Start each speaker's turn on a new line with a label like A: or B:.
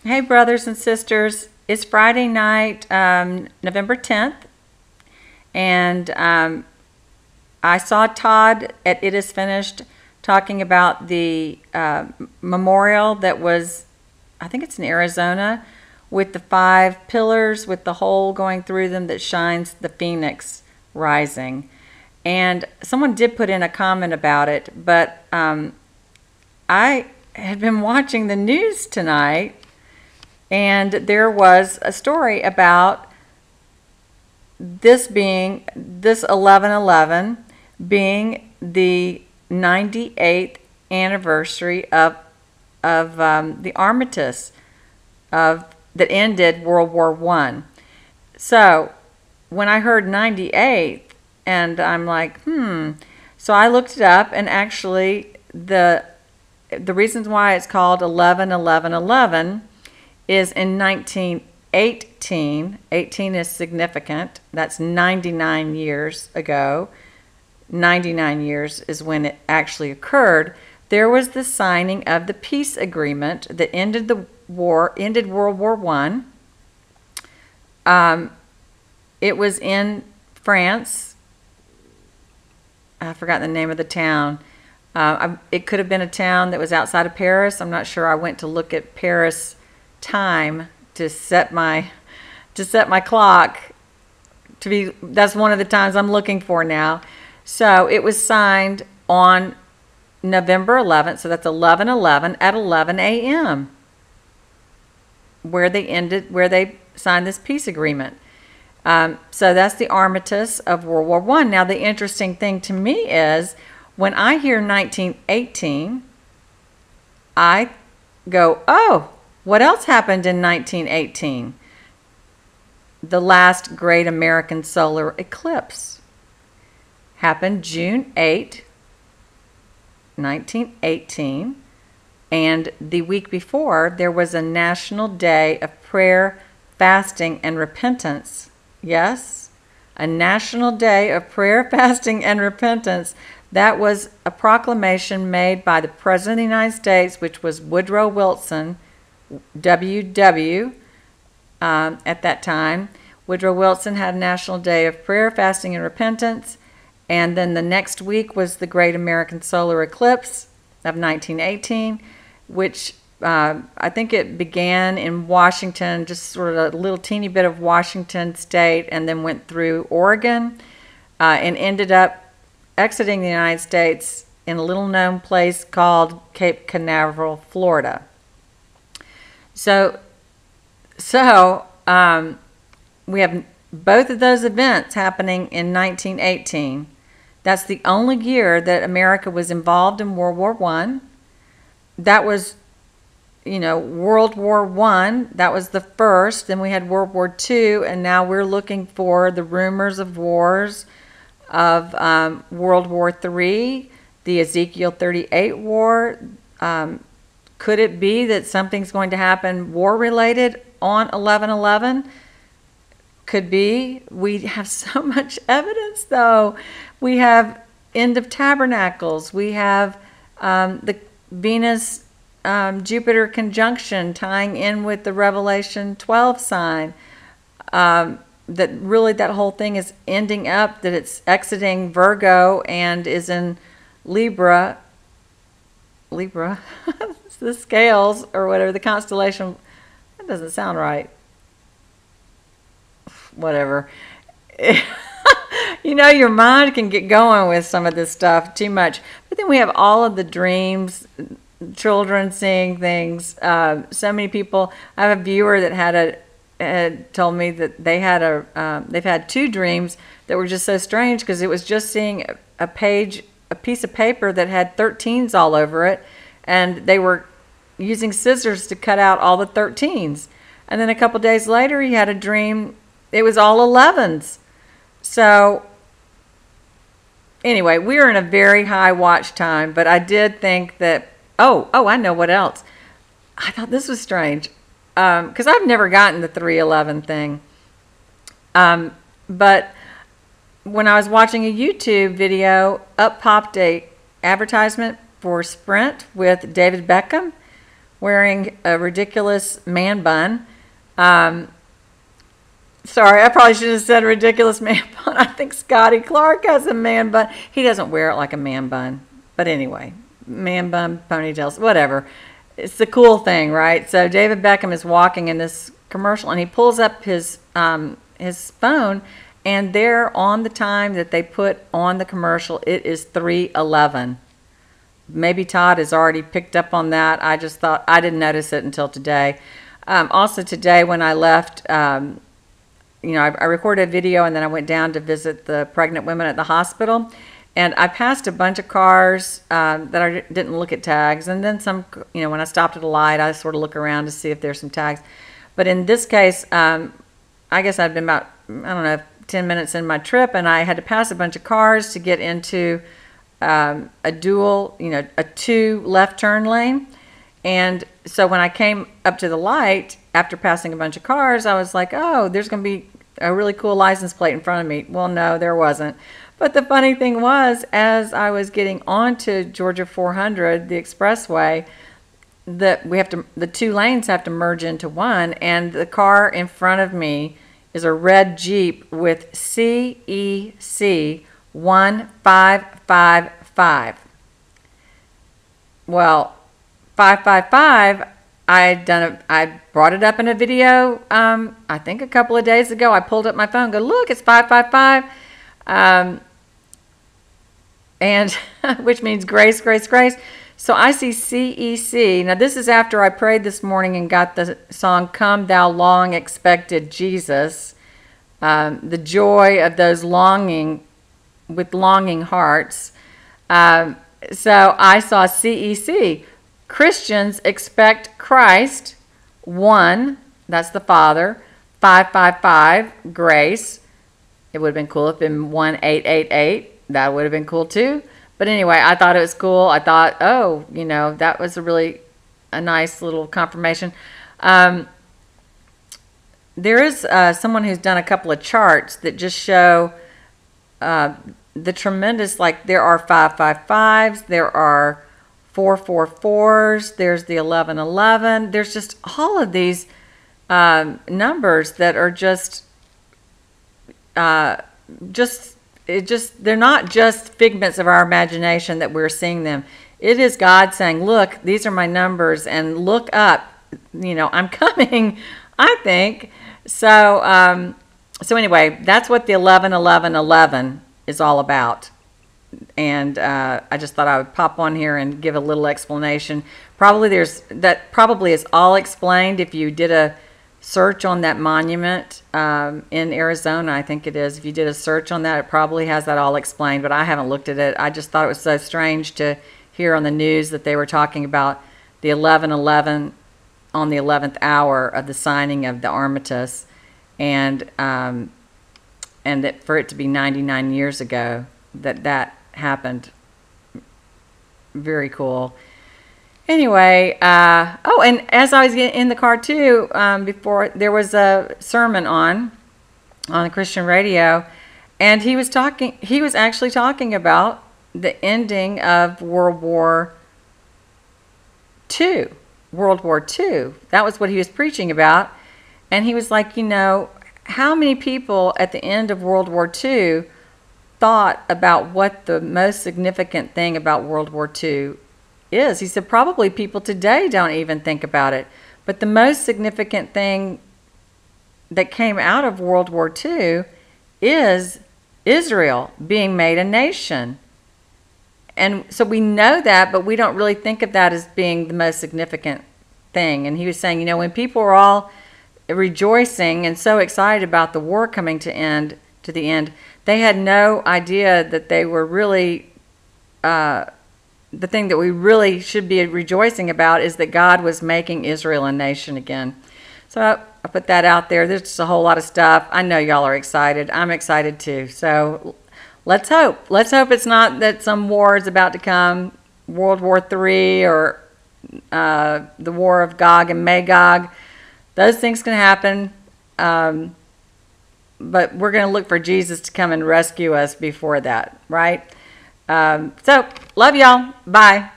A: Hey, brothers and sisters. It's Friday night, November 10th, and I saw Todd at It Is Finished talking about the memorial that was, I think it's in Arizona, with the 5 pillars with the hole going through them that shines the phoenix rising. And someone did put in a comment about it, but I had been watching the news tonight, and there was a story about this 11/11 being the 98th anniversary of the Armistice that ended World War I. So when I heard 98th, and I'm like, so I looked it up, and actually the reasons why it's called 11/11/11 is in 1918. 18 is significant. That's 99 years ago. 99 years is when it actually occurred. There was the signing of the peace agreement that ended the war, ended World War I. It was in France. I've forgotten the name of the town. It could have been a town that was outside of Paris. I'm not sure. I went to look at Paris time to set my clock to be. That's one of the times I'm looking for now. So it was signed on November 11th. So that's 11/11 at 11 a.m. where they signed this peace agreement. So that's the Armistice of World War I. Now the interesting thing to me is when I hear 1918, I go, oh, what else happened in 1918? The last Great American Solar Eclipse happened June 8, 1918. And the week before, there was a national day of prayer, fasting, and repentance. Yes, a national day of prayer, fasting, and repentance. That was a proclamation made by the President of the United States, which was Woodrow Wilson, WW, at that time. Woodrow Wilson had a national day of prayer, fasting, and repentance. And then the next week was the Great American Solar Eclipse of 1918, which I think it began in Washington, just sort of a little teeny bit of Washington state, and then went through Oregon and ended up exiting the United States in a little known place called Cape Canaveral, Florida. So we have both of those events happening in 1918. That's the only year that America was involved in World War I. That was, World War I. That was the first. Then we had World War II, and now we're looking for the rumors of wars of World War III, the Ezekiel 38 war. Could it be that something's going to happen war-related on 11/11? Could be. We have so much evidence, though. We have end of tabernacles. We have the Venus-Jupiter conjunction tying in with the Revelation 12 sign. That really that whole thing is ending up, that it's exiting Virgo and is in Libra. It's the scales or whatever, the constellation. That doesn't sound right. Whatever. Your mind can get going with some of this stuff too much. But then we have all of the dreams, children seeing things. So many people. I have a viewer that had told me that they've had 2 dreams that were just so strange because it was just seeing a piece of paper that had 13s all over it, and they were using scissors to cut out all the 13s. And then a couple days later, he had a dream. It was all 11s. So anyway, we are in a very high watch time, but I did think that, I know what else. I thought this was strange because I've never gotten the 311 thing. But when I was watching a YouTube video, up popped a advertisement for Sprint with David Beckham, wearing a ridiculous man bun. Sorry, I probably should have said ridiculous man bun. I think Scotty Clark has a man bun. He doesn't wear it like a man bun. But anyway, man bun, ponytails, whatever. It's the cool thing, right? So David Beckham is walking in this commercial, and he pulls up his phone, and there on the time that they put on the commercial, it is 3:11. Maybe Todd has already picked up on that. I just thought, I didn't notice it until today. Also today when I left, I recorded a video, and then I went down to visit the pregnant women at the hospital. And I passed a bunch of cars that I didn't look at tags. And then some, when I stopped at a light, I sort of look around to see if there's some tags. But in this case, I guess I'd been about, 10 minutes in my trip, and I had to pass a bunch of cars to get into a dual, a 2 left turn lane. And so when I came up to the light, after passing a bunch of cars, I was like, oh, there's going to be a really cool license plate in front of me. Well, no, there wasn't. But the funny thing was, as I was getting onto Georgia 400, the expressway, the 2 lanes have to merge into one, and the car in front of me is a red Jeep with CEC 1555. Well, 555, I brought it up in a video, I think a couple of days ago. I pulled up my phone, go, look, it's 555. And which means grace, grace, grace. So I see CEC. Now this is after I prayed this morning and got the song "Come Thou Long Expected Jesus," the joy of those longing hearts. So I saw CEC. Christians expect Christ. 1, that's the Father. 555, grace. It would have been cool if it had been 1888. That would have been cool too. But anyway, I thought it was cool. I thought, oh, that was a nice little confirmation. There is someone who's done a couple of charts that just show the tremendous, like there are 555s, there are 444s, there's the 1111. There's just all of these numbers that are they're not just figments of our imagination that we're seeing them. It is God saying, look, these are my numbers, and look up, I'm coming, I think. So anyway, that's what the 111111 is all about. And I just thought I would pop on here and give a little explanation. Probably is all explained if you did a search on that monument in Arizona. I think it is. If you did a search on that, it probably has that all explained, but I haven't looked at it. I just thought it was so strange to hear on the news that they were talking about the 1111 on the 11th hour of the signing of the Armistice, and that for it to be 99 years ago that happened. Very cool. Anyway, and as I was in the car too, before, there was a sermon on the Christian radio, and he was actually talking about the ending of World War II. That was what he was preaching about. And he was like, how many people at the end of World War II thought about what the most significant thing about World War II is? He said probably people today don't even think about it. But the most significant thing that came out of World War II is Israel being made a nation. And so we know that, but we don't really think of that as being the most significant thing. And he was saying, when people are all rejoicing and so excited about the war coming to the end, they had no idea that they were really, the thing that we really should be rejoicing about is that God was making Israel a nation again. So I put that out there. There's just a whole lot of stuff. I know y'all are excited. I'm excited too. So let's hope. Let's hope it's not that some war is about to come, World War III or the war of Gog and Magog. Those things can happen. But we're going to look for Jesus to come and rescue us before that, right? So, love y'all. Bye.